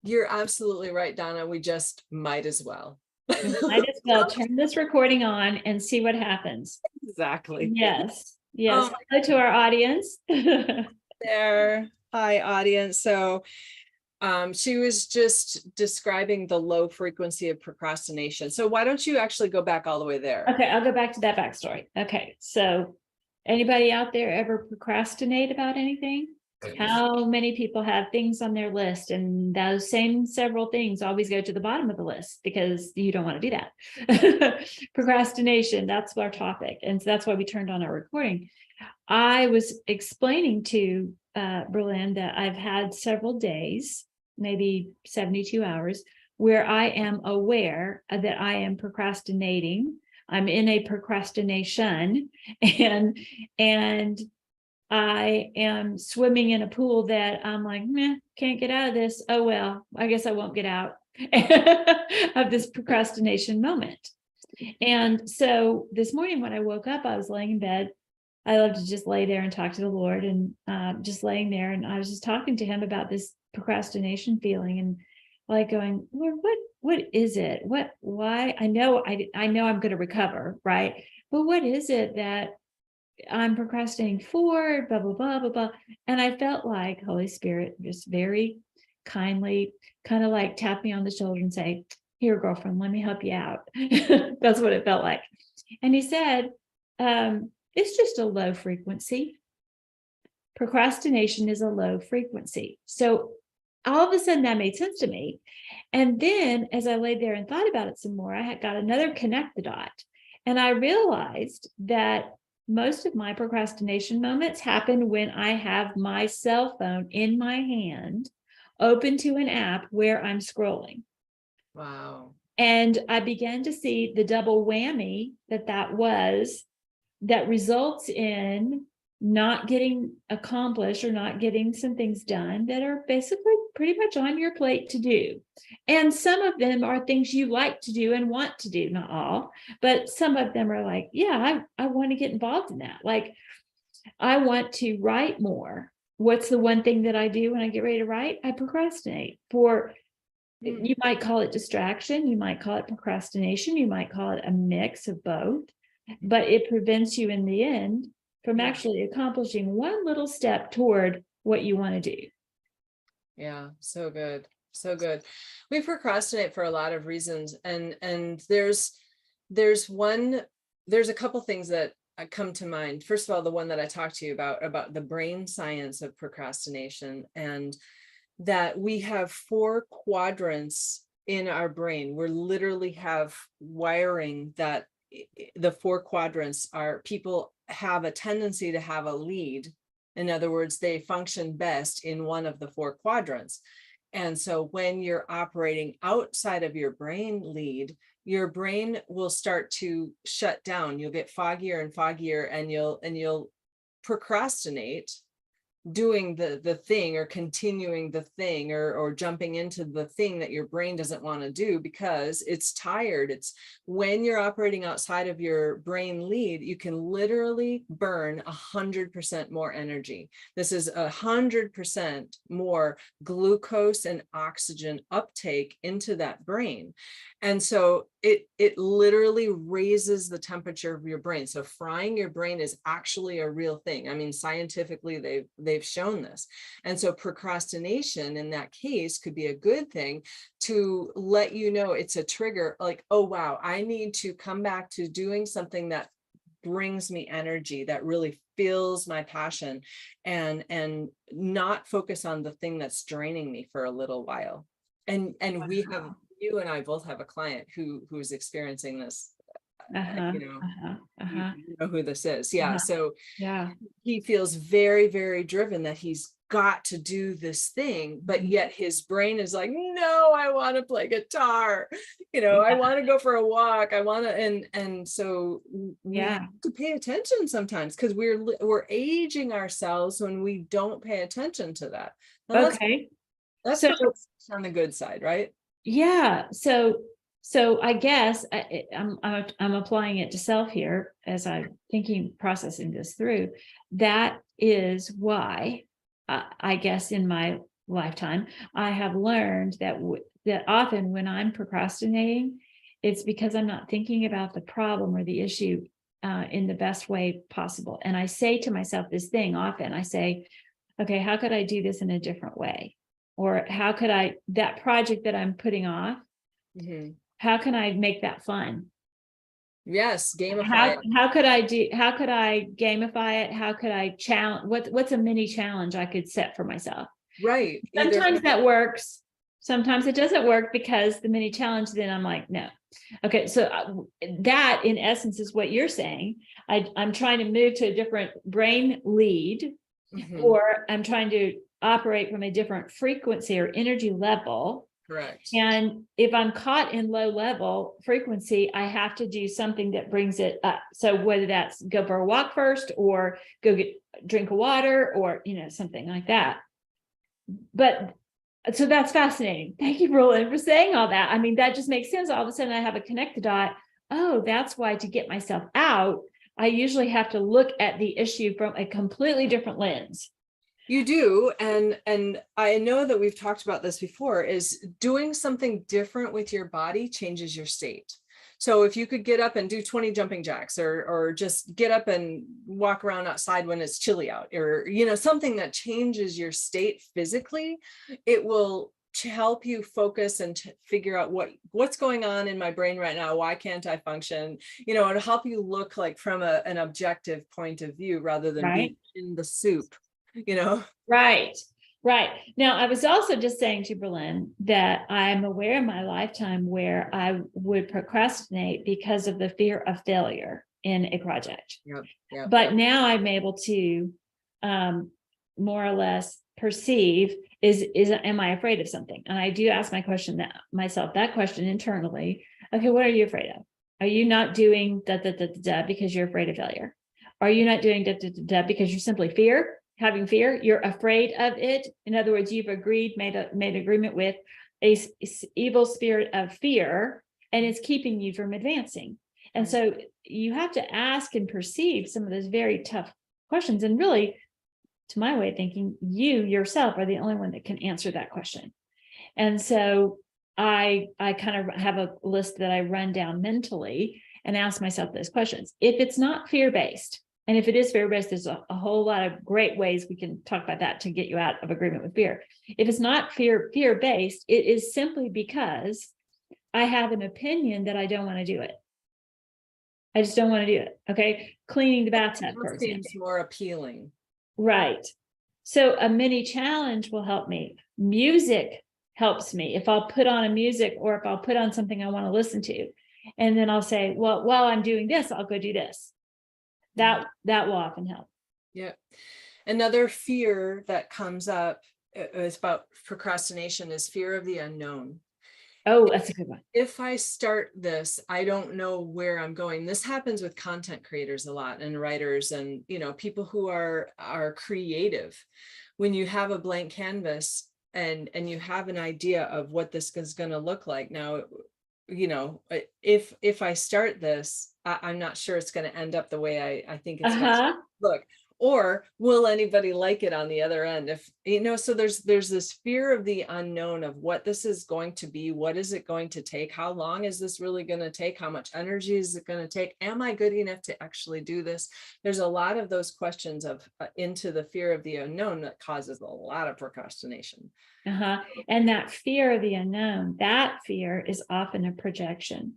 You're absolutely right, Donna. We just might as well. Might as well turn this recording on and see what happens. Exactly. Yes. Yes. Oh, Hello to our audience. there. Hi, audience. So she was just describing the low frequency of procrastination. So why don't you actually go back all the way there? Okay, I'll go back to that backstory. Okay, so anybody out there ever procrastinate about anything? How many people have things on their list and those same several things always go to the bottom of the list because you don't want to do that? Procrastination, that's our topic. And so that's why we turned on our recording. I was explaining to Bralynn that I've had several days, maybe 72 hours, where I am aware that I am procrastinating. I'm in a procrastination and I am swimming in a pool that I'm like, meh, can't get out of this. Oh, well, I guess I won't get out of this procrastination moment. And so this morning when I woke up, I was laying in bed. I love to just lay there and talk to the Lord, and just laying there. And I was just talking to him about this procrastination feeling and like going, Lord, what is it? Why? I know I'm going to recover, right? But what is it that I'm procrastinating for? Blah, blah, blah, blah, blah. And I felt like Holy Spirit just very kindly kind of like tap me on the shoulder and say, here, girlfriend, let me help you out. That's what it felt like. And he said, it's just a low frequency. Procrastination is a low frequency. So all of a sudden that made sense to me. And then as I laid there and thought about it some more, I had got another connect the dot. And I realized that most of my procrastination moments happen when I have my cell phone in my hand, open to an app where I'm scrolling. Wow. And I began to see the double whammy that results in not getting accomplished or not getting some things done that are basically pretty much on your plate to do. And some of them are things you like to do and want to do, not all, but some of them are like, yeah, I want to get involved in that. Like, I want to write more. What's the one thing that I do when I get ready to write? I procrastinate. You might call it distraction, you might call it procrastination, you might call it a mix of both, but it prevents you in the end from actually accomplishing one little step toward what you want to do. Yeah, so good. So good. We procrastinate for a lot of reasons. And there's a couple things that come to mind. First of all, the one that I talked to you about the brain science of procrastination, and that we have 4 quadrants in our brain. We literally have wiring that the 4 quadrants are, people have a tendency to have a lead. In other words, they function best in one of the 4 quadrants. And so when you're operating outside of your brain lead, your brain will start to shut down. You'll get foggier and foggier, and you'll procrastinate doing the thing, or continuing the thing, or jumping into the thing that your brain doesn't want to do because it's tired. It's when you're operating outside of your brain lead, you can literally burn 100% more energy. This is 100% more glucose and oxygen uptake into that brain. And so it literally raises the temperature of your brain. So frying your brain is actually a real thing. I mean, scientifically, they've shown this. And so procrastination in that case could be a good thing to let you know it's a trigger, like, oh, wow, I need to come back to doing something that brings me energy, that really fills my passion, and not focus on the thing that's draining me for a little while. And we have, you and I both have a client who's experiencing this. You know who this is. Yeah. So yeah, he feels very, very driven that he's got to do this thing, but yet his brain is like, no, I want to play guitar. I want to go for a walk. I want to, and so we have to pay attention sometimes, because we're aging ourselves when we don't pay attention to that. Now, okay. that's So on the good side, right? yeah. So I guess I'm applying it to self here as I'm processing this through. That is why I guess in my lifetime, I have learned that that often when I'm procrastinating, it's because I'm not thinking about the problem or the issue in the best way possible. And I say to myself this thing often, I say, okay, how could I do this in a different way? Or how could I, that project that I'm putting off, how can I make that fun? Yes, gamify it. How could I gamify it? How could I challenge, what's a mini challenge I could set for myself? Right. Sometimes that works. Sometimes it doesn't work because the mini challenge, then I'm like, no. Okay, so that in essence is what you're saying. I'm trying to move to a different brain lead, or I'm trying to operate from a different frequency or energy level. Correct. And if I'm caught in low level frequency, I have to do something that brings it up. So whether that's go for a walk first, or go drink of water, or, you know, something like that. But so that's fascinating. Thank you, Bralynn, for saying all that. I mean, that just makes sense. All of a sudden I have a connected dot. Oh, that's why to get myself out, I usually have to look at the issue from a completely different lens. You do. And I know that we've talked about this before, is doing something different with your body changes your state. So if you could get up and do 20 jumping jacks, or just get up and walk around outside when it's chilly out, or, you know, something that changes your state physically, it will help you focus and figure out what's going on in my brain right now. Why can't I function? You know, it'll help you look like from an objective point of view rather than being in the soup, you know? Right. Now, I was also just saying to Bralynn that I'm aware in my lifetime where I would procrastinate because of the fear of failure in a project. Yep. But now I'm able to more or less perceive am I afraid of something? And I do ask myself that question internally. Okay, what are you afraid of? Are you not doing because you're afraid of failure? Are you not doing because you're simply having fear? You're afraid of it. In other words, you've made agreement with a evil spirit of fear, and it's keeping you from advancing. And so you have to ask and perceive some of those very tough questions. And really, to my way of thinking, you yourself are the only one that can answer that question. And so I kind of have a list that I run down mentally and ask myself those questions. If it's not fear-based, and if it is fear-based, there's a whole lot of great ways we can talk about that to get you out of agreement with fear. If it's not fear-based, it is simply because I have an opinion that I don't want to do it. I just don't want to do it. Okay. Cleaning the bathtub, for example. Seems more appealing. Right. So a mini challenge will help me. Music helps me. If I'll put on a music, or if I'll put on something I want to listen to, and then I'll say, well, while I'm doing this, I'll go do this. That will often help. Yeah. Another fear that comes up is about procrastination is fear of the unknown. Oh, that's a good one. If I start this, I don't know where I'm going. This happens with content creators a lot, and writers, and, you know, people who are creative. When you have a blank canvas and you have an idea of what this is going to look like. Now, you know, if I start this, I'm not sure it's going to end up the way I think it's going to look. Or will anybody like it on the other end? If, you know, so there's this fear of the unknown of what this is going to be. What is it going to take? How long is this really going to take? How much energy is it going to take? Am I good enough to actually do this? There's a lot of those questions of into the fear of the unknown that causes a lot of procrastination. And that fear of the unknown, that fear is often a projection.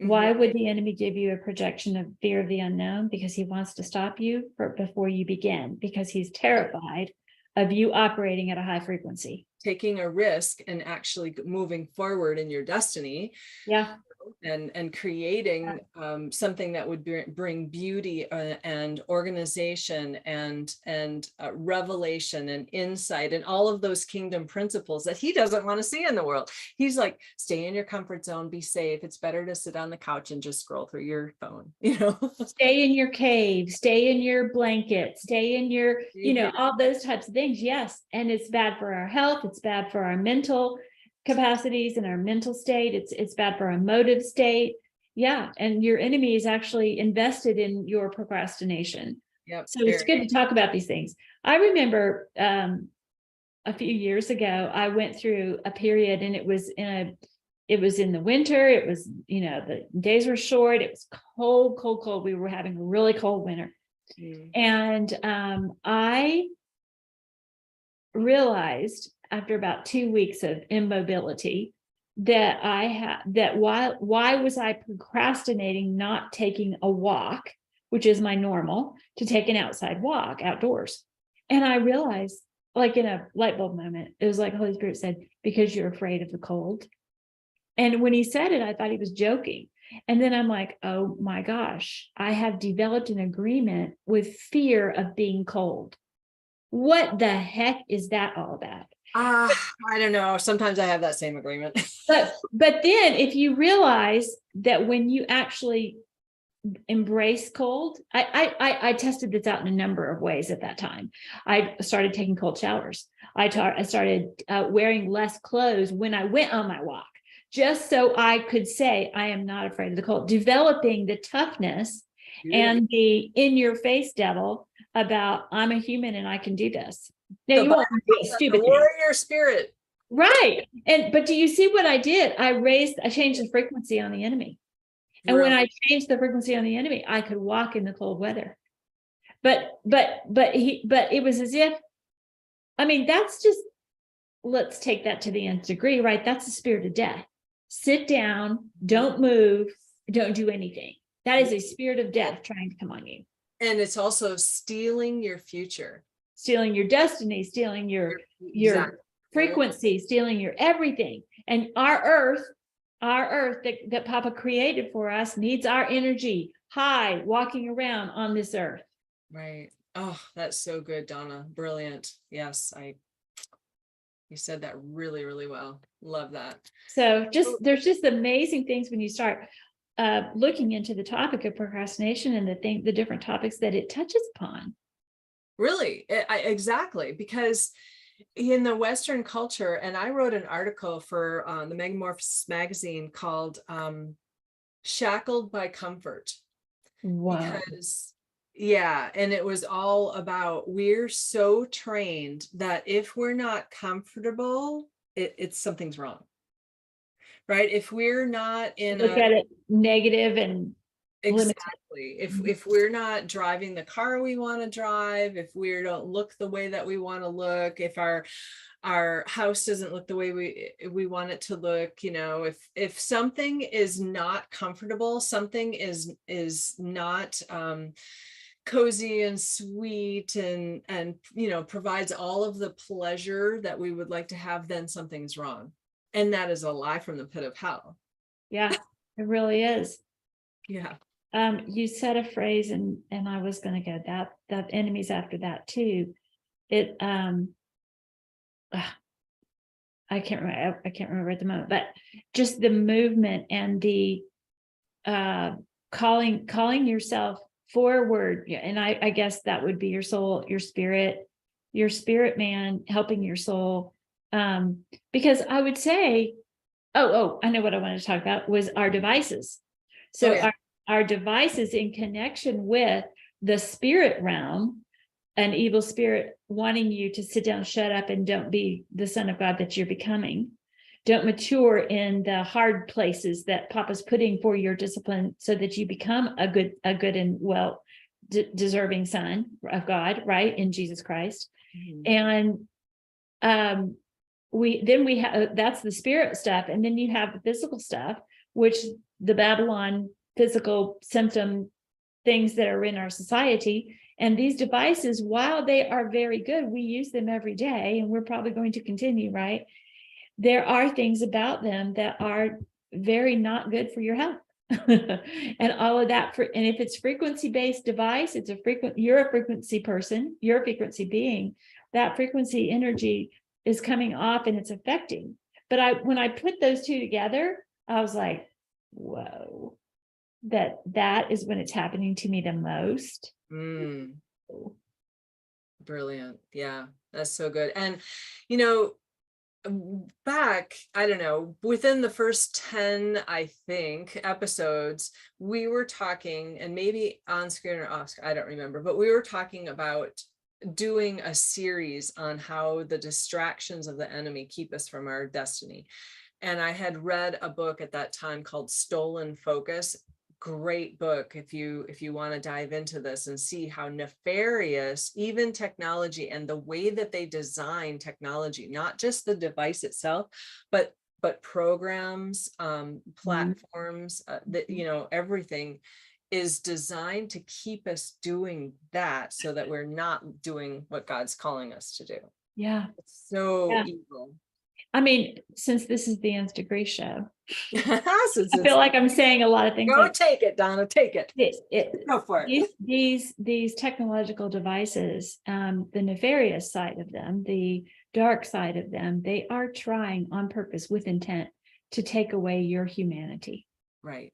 Why would the enemy give you a projection of fear of the unknown? Because he wants to stop you before you begin, because he's terrified of you operating at a high frequency. Taking a risk and actually moving forward in your destiny. Yeah. And creating something that would bring beauty and organization and revelation and insight and all of those kingdom principles that he doesn't want to see in the world. He's like, stay in your comfort zone, be safe. It's better to sit on the couch and just scroll through your phone, you know. Stay in your cave, stay in your blanket, stay in your, you know, all those types of things. Yes. And it's bad for our health. It's bad for our mental capacities and our mental state. It's bad for our emotive state. Yeah. And your enemy is actually invested in your procrastination. Yep. So it's good to talk about these things. I remember a few years ago, I went through a period, and it was in the winter. It was, the days were short. It was cold, cold, cold. We were having a really cold winter. And I realized after about 2 weeks of immobility that why was I procrastinating not taking a walk, which is my normal, to take an outside walk outdoors. And I realized, like in a light bulb moment, it was like Holy Spirit said, because you're afraid of the cold. And when he said it, I thought he was joking. And then I'm like, oh my gosh, I have developed an agreement with fear of being cold. What the heck is that all about? I don't know. Sometimes I have that same agreement. But then if you realize that when you actually embrace cold, I tested this out in a number of ways at that time. I started taking cold showers. I started wearing less clothes when I went on my walk, just so I could say, I am not afraid of the cold, developing the toughness and the in-your-face devil about, I'm a human and I can do this. Now, you won't do a stupid thing. Warrior spirit. Right. But do you see what I did? I changed the frequency on the enemy. And when I changed the frequency on the enemy, I could walk in the cold weather. But it was as if, that's just, let's take that to the nth degree, right? That's the spirit of death. Sit down, don't move, don't do anything. That is a spirit of death trying to come on you. And it's also stealing your future, stealing your destiny, stealing your frequency, stealing your everything. And our earth that Papa created for us needs our energy, high, walking around on this earth. Right. Oh, that's so good, Donna. Brilliant. Yes, you said that really, really well. Love that. So there's just amazing things when you start looking into the topic of procrastination and the different topics that it touches upon. Really, exactly, because in the Western culture, and I wrote an article for the Megamorphs magazine called Shackled by Comfort. Wow. And it was all about, we're so trained that if we're not comfortable, it's something's wrong. Right? If we're not look at it negative and exactly. If we're not driving the car we want to drive, if we don't look the way that we want to look, if our house doesn't look the way we want it to look, if something is not comfortable, something is not cozy and sweet and provides all of the pleasure that we would like to have, then something's wrong. And that is a lie from the pit of hell. Yeah, it really is. Yeah. You said a phrase and I was going to go that enemies after that too. It I can't remember at the moment, but just the movement and the calling yourself forward. And I guess that would be your soul, your spirit man helping your soul. Because I would say, I know what I wanted to talk about was our devices. So our devices in connection with the spirit realm, an evil spirit wanting you to sit down, shut up, and don't be the son of God that you're becoming. Don't mature in the hard places that Papa's putting for your discipline so that you become a good and well deserving son of God, right, in Jesus Christ. Mm-hmm. And we have, that's the spirit stuff, and then you have the physical stuff, which the Babylon physical symptom things that are in our society. And these devices, while they are very good, we use them every day, and we're probably going to continue, right? There are things about them that are very not good for your health. And all of that and if it's frequency-based device, you're a frequency person, you're a frequency being. That frequency energy is coming off and it's affecting. But when I put those two together, I was like, whoa, that is when it's happening to me the most. Brilliant. Yeah, that's so good. And back, I don't know, within the first 10, I think, episodes, we were talking, and maybe on screen or off screen, I don't remember, but we were talking about doing a series on how the distractions of the enemy keep us from our destiny. And I had read a book at that time called Stolen Focus. Great book if you want to dive into this and see how nefarious even technology and the way that they design technology, not just the device itself, but programs, platforms, that, everything is designed to keep us doing that so that we're not doing what God's calling us to do. Yeah. It's so Yeah. evil. I mean, since this is the Nth Degree show, I I feel like I'm saying a lot of things. Go like, take it, Donna, take it. Go for it. These technological devices, the nefarious side of them, the dark side of them, they are trying on purpose with intent to take away your humanity. Right.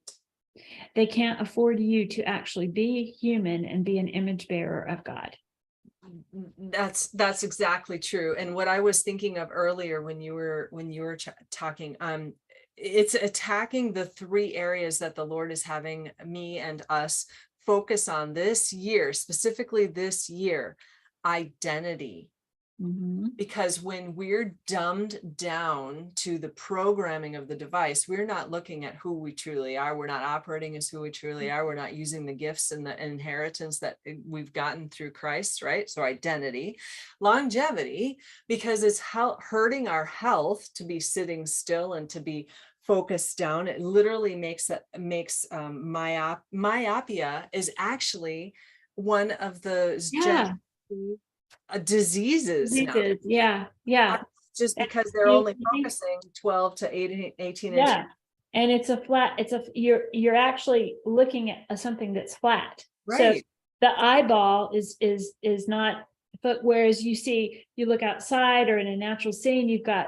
They can't afford you to actually be human and be an image bearer of God. That's exactly true. And what I was thinking of earlier when you were talking, it's attacking the three areas that the Lord is having me and us focus on this year, specifically this year: identity. Because when we're dumbed down to the programming of the device, we're not looking at who we truly are. We're not operating as who we truly are. We're not using the gifts and the inheritance that we've gotten through Christ, right? So identity, longevity, because it's hurting our health to be sitting still and to be focused down. It literally makes myopia is actually one of the diseases now. Yeah. Just because they're only focusing 12 to 18 inches. And you're actually looking at something that's flat. Right. So the eyeball is not, but whereas you look outside or in a natural scene, you've got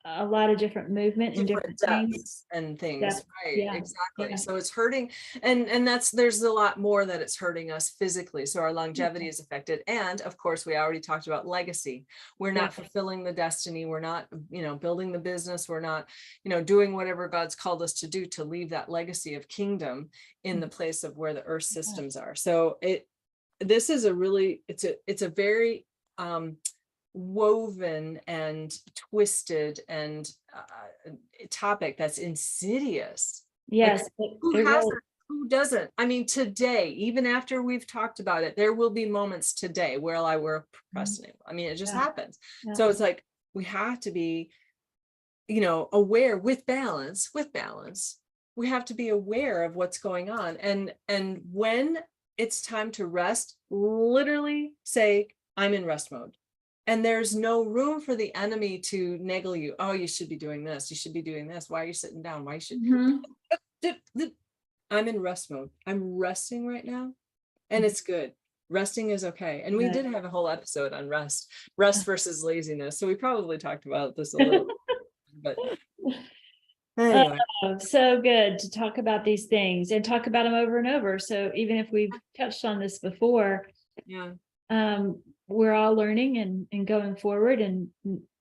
a lot of different movement and different things and things. Depth. Right. Yeah. Exactly. Yeah. So it's hurting. And there's a lot more that it's hurting us physically. So our longevity is affected. And of course, we already talked about legacy. We're not fulfilling the destiny. We're not, building the business. We're not, doing whatever God's called us to do to leave that legacy of kingdom in the place of where the earth systems are. So this is it's a very, woven and twisted and topic that's insidious. Yes. Who doesn't? I mean, today, even after we've talked about it, there will be moments today where I will procrastinate. I mean, it just happens. Yeah. So it's like we have to be, aware with balance. We have to be aware of what's going on. And when it's time to rest, literally say, I'm in rest mode. And there's no room for the enemy to naggle you. Oh, you should be doing this. You should be doing this. Why are you sitting down? Why should I'm in rest mode. I'm resting right now. And it's good. Resting is okay. And we did have a whole episode on rest versus laziness. So we probably talked about this a little, but anyway. So good to talk about these things and talk about them over and over. So even if we've touched on this before, we're all learning and going forward. And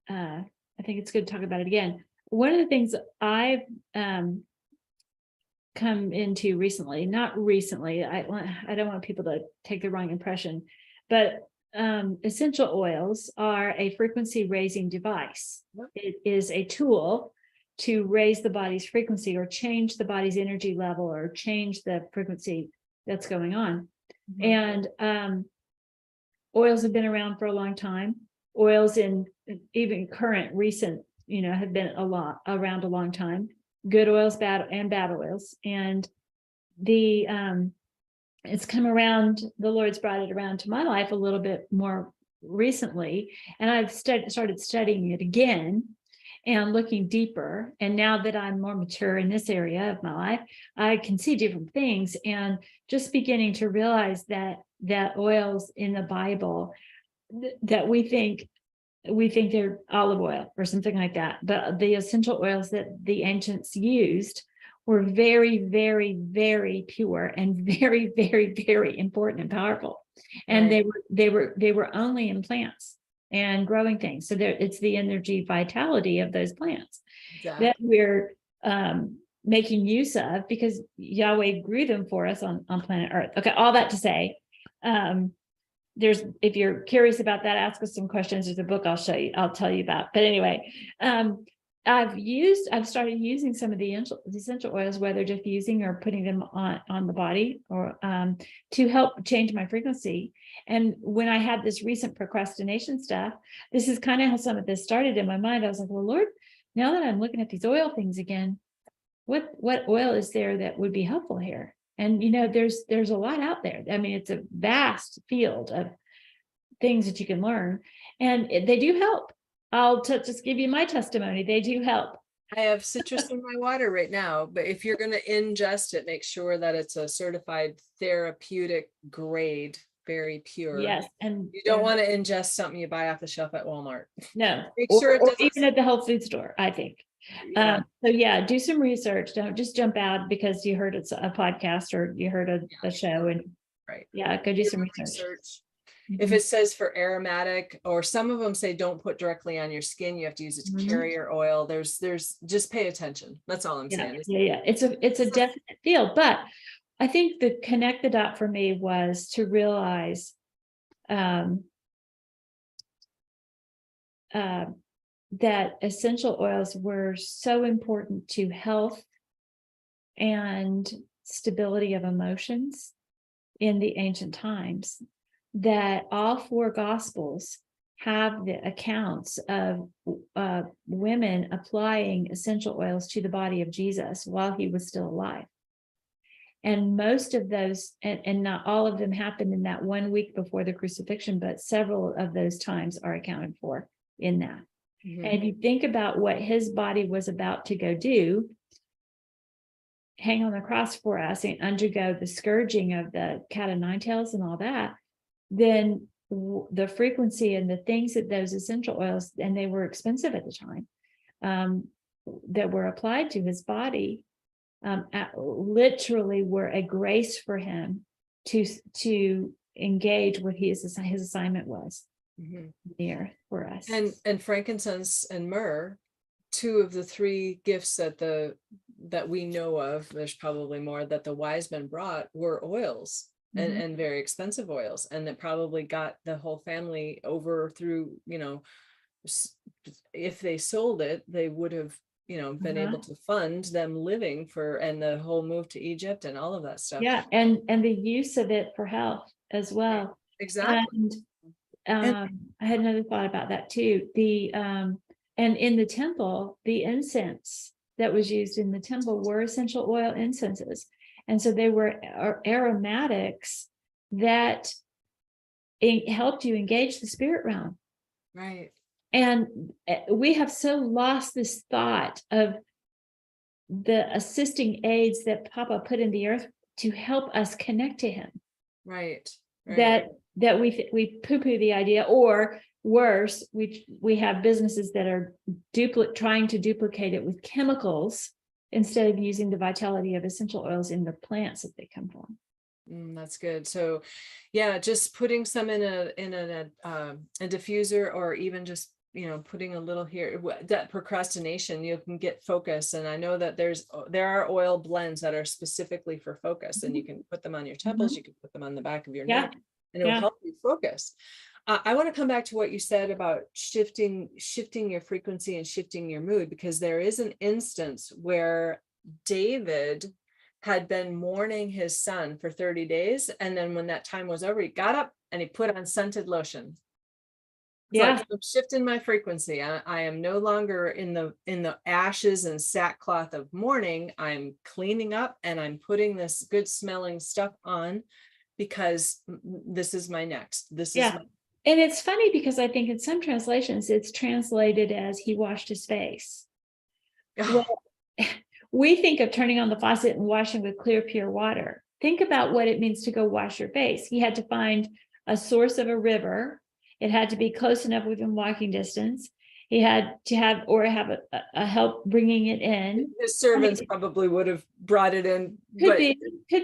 I think it's good to talk about it again. One of the things I've come into recently, not recently, I don't want people to take the wrong impression, but essential oils are a frequency raising device. It is a tool to raise the body's frequency or change the body's energy level or change the frequency that's going on. And oils have been around for a long time. Oils in even current recent, have been around a long time. Good oils, bad oils. And it's come around, the Lord's brought it around to my life a little bit more recently. And I've started studying it again and looking deeper. And now that I'm more mature in this area of my life, I can see different things and just beginning to realize that oils in the Bible that we think they're olive oil or something like that, but the essential oils that the ancients used were very, very, very pure and very, very, very important and powerful. And they were only in plants and growing things. So it's the energy vitality of those plants that we're making use of because Yahweh grew them for us on planet Earth. Okay, all that to say, if you're curious about that, ask us some questions. There's a book I'll tell you about. But anyway, I've started using some of the essential oils, whether diffusing or putting them on the body, or to help change my frequency. And when I had this recent procrastination stuff, this is kind of how some of this started in my mind. I was like, well, Lord, now that I'm looking at these oil things again, what oil is there that would be helpful here? And there's a lot out there. I mean, it's a vast field of things that you can learn, and they do help. I'll just give you my testimony. They do help. I have citrus in my water right now, but if you're going to ingest it, make sure that it's a certified therapeutic grade, very pure. Yes, and you don't want to ingest something you buy off the shelf at Walmart. No, Make sure it or doesn't. Even at the health food store, I think. Yeah. So yeah, do some research. Don't just jump out because you heard it's a podcast or you heard a show, and Right. Yeah, go do some research. If it says for aromatic, or some of them say don't put directly on your skin, you have to use it to carrier oil. There's just pay attention. That's all I'm saying. Yeah. It's a definite field, but I think the connect the dot for me was to realize that essential oils were so important to health and stability of emotions in the ancient times, that all four gospels have the accounts of women applying essential oils to the body of Jesus while he was still alive. And most of those, and not all of them happened in that 1 week before the crucifixion, but several of those times are accounted for in that. And if you think about what his body was about to go do, hang on the cross for us and undergo the scourging of the cat o' nine tails and all that, then the frequency and the things that those essential oils, and they were expensive at the time, that were applied to his body, literally were a grace for him to engage what his assignment was there for us. And frankincense and myrrh, two of the three gifts that we know of, there's probably more, that the wise men brought were oils. And very expensive oils, and that probably got the whole family over through, if they sold it, they would have, been able to fund them living and the whole move to Egypt and all of that stuff. Yeah, and the use of it for health as well. Exactly. And I had another thought about that too. And in the temple, the incense that was used in the temple were essential oil incenses. And so they were aromatics that helped you engage the spirit realm. Right. And we have so lost this thought of the assisting aids that Papa put in the earth to help us connect to him. Right. That we poo-poo the idea, or worse, we have businesses that are trying to duplicate it with chemicals instead of using the vitality of essential oils in the plants that they come from. That's good. So yeah, just putting some in a diffuser, or even just, putting a little here, that procrastination, you can get focus. And I know that there are oil blends that are specifically for focus, and you can put them on your temples, you can put them on the back of your neck, and it will help you focus. I want to come back to what you said about shifting your frequency and shifting your mood, because there is an instance where David had been mourning his son for 30 days. And then when that time was over, he got up and he put on scented lotion. Like, I'm shifting my frequency. I am no longer in the ashes and sackcloth of mourning. I'm cleaning up and I'm putting this good smelling stuff on, because this is my next. And it's funny because I think in some translations it's translated as he washed his face. Well, we think of turning on the faucet and washing with clear, pure water. Think about what it means to go wash your face. He had to find a source of a river. It had to be close enough within walking distance. He had to have a help bringing it in. His servants probably would have brought it in. Could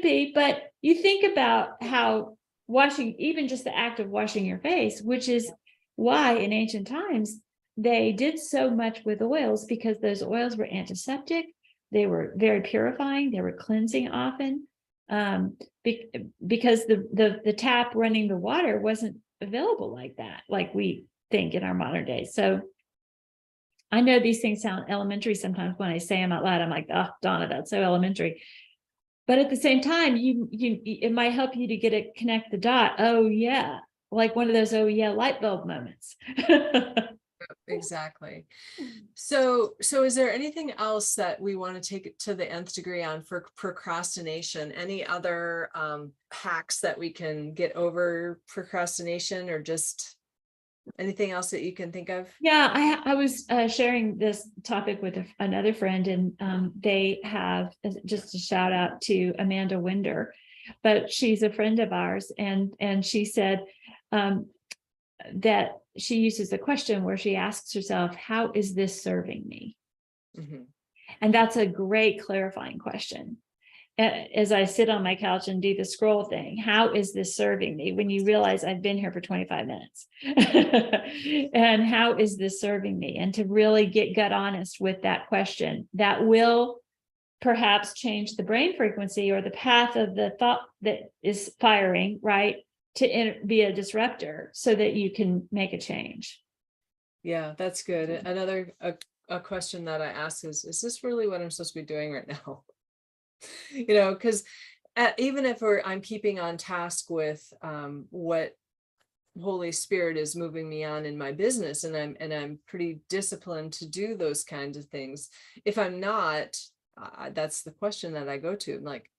be. But you think about how washing, even just the act of washing your face, which is why in ancient times they did so much with oils, because those oils were antiseptic. They were very purifying. They were cleansing often, because the tap running the water wasn't available like that, like we think in our modern day. So I know these things sound elementary sometimes when I say them out loud. I'm like, oh, Donna, that's so elementary. But at the same time, it might help you to connect the dot. Oh yeah, like one of those oh yeah light bulb moments. Exactly. So is there anything else that we want to take it to the nth degree on for procrastination? Any other hacks that we can get over procrastination, or just anything else that you can think of? Yeah, I was sharing this topic with another friend, and they have, just a shout out to Amanda Winder, but she's a friend of ours, and she said that she uses a question where she asks herself, how is this serving me? Mhm. And that's a great clarifying question. As I sit on my couch and do the scroll thing, how is this serving me when you realize I've been here for 25 minutes? And how is this serving me? And to really get gut honest with that question, that will perhaps change the brain frequency or the path of the thought that is firing, right? To be a disruptor so that you can make a change. Yeah, that's good. Another a question that I ask is this really what I'm supposed to be doing right now? Because even if I'm keeping on task with what Holy Spirit is moving me on in my business, and I'm pretty disciplined to do those kinds of things. If I'm not, that's the question that I go to. I'm like,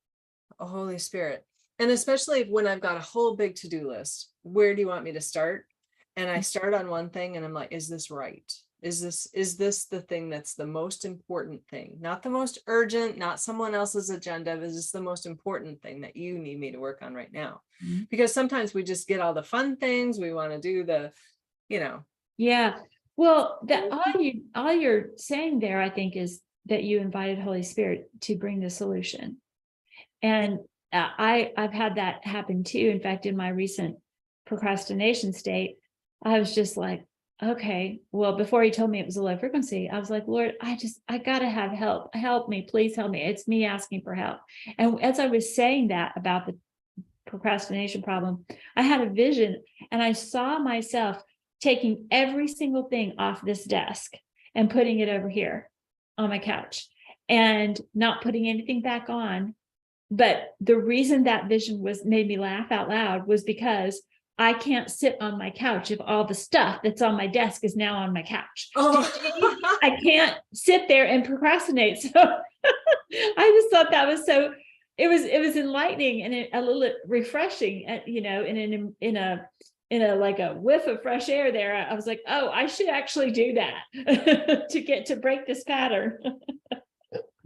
oh, Holy Spirit. And especially when I've got a whole big to-do list, where do you want me to start? And I start on one thing and I'm like, is this right? Is this the thing that's the most important thing? Not the most urgent, not someone else's agenda. Is this the most important thing that you need me to work on right now? Mm-hmm. Because sometimes we just get all the fun things. We want to do Yeah. Well, that all you're saying there, I think, is that you invited Holy Spirit to bring the solution. And I've had that happen too. In fact, in my recent procrastination state, I was just like, okay, well, before he told me it was a low frequency, I was like, Lord, I gotta have help. Help me, please help me. It's me asking for help. And as I was saying that about the procrastination problem, I had a vision and I saw myself taking every single thing off this desk and putting it over here on my couch and not putting anything back on. But the reason that vision made me laugh out loud was because I can't sit on my couch if all the stuff that's on my desk is now on my couch. Oh. I can't sit there and procrastinate. So I just thought that was so, it was enlightening and a little refreshing, in a like a whiff of fresh air there. I was like, oh, I should actually do that to break this pattern.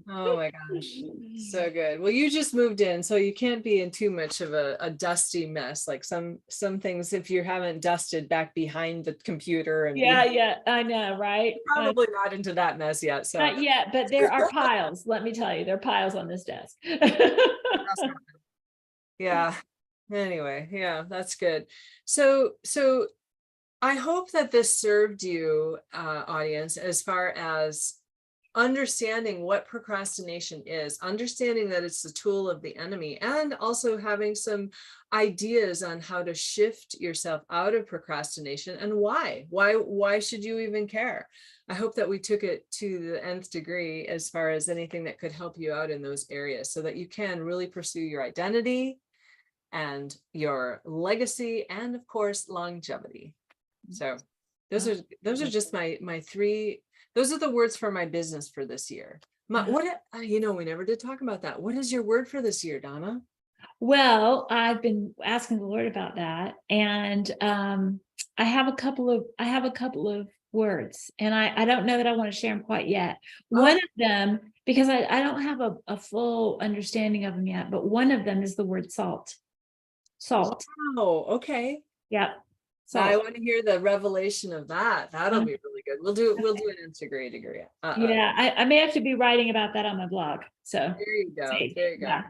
Oh my gosh, so good. Well, you just moved in, so you can't be in too much of a dusty mess. Like some things, if you haven't dusted back behind the computer, and yeah, I know, right? probably not into that mess yet. So not yet, but there are piles. Let me tell you, there are piles on this desk. yeah. Anyway, yeah, that's good. So I hope that this served you, audience, as far as understanding what procrastination is, understanding that it's the tool of the enemy, and also having some ideas on how to shift yourself out of procrastination and why should you even care. I hope that we took it to the nth degree as far as anything that could help you out in those areas so that you can really pursue your identity and your legacy and, of course, longevity. So those are just my three. Those are the words for my business for this year. We never did talk about that. What is your word for this year, Donna? Well, I've been asking the Lord about that, and I have a couple of words, and I don't know that I want to share them quite yet. One of them, because I don't have a full understanding of them yet, but one of them is the word salt. Salt. Oh, okay. Yeah. So I want to hear the revelation of that. That'll be really good. We'll do an nth degree. Yeah, I may have to be writing about that on my blog. So there you go. There you go. Yeah.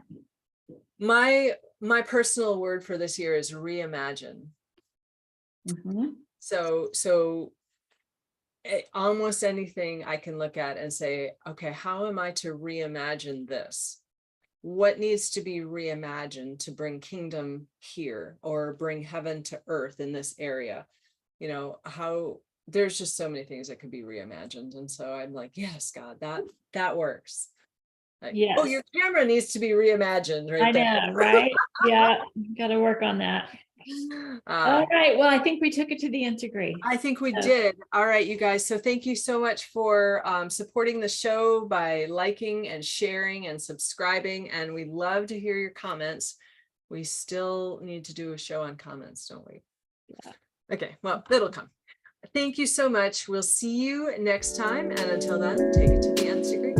My personal word for this year is reimagine. Mm-hmm. So almost anything I can look at and say, okay, how am I to reimagine this? what needs to be reimagined to bring kingdom here or bring heaven to earth in this area. You know, how there's just so many things that could be reimagined. And so I'm like, yes, God, that works. Like, oh, Yes. your camera needs to be reimagined right I there. know, right? Yeah, got to work on that. All right. Well, I think we took it to the Nth Degree. I think we So- did. All right, you guys. So thank you so much for supporting the show by liking and sharing and subscribing. And we love to hear your comments. We still need to do a show on comments, don't we? Yeah. Okay, well, it'll come. Thank you so much. We'll see you next time. And until then, take it to the Nth Degree.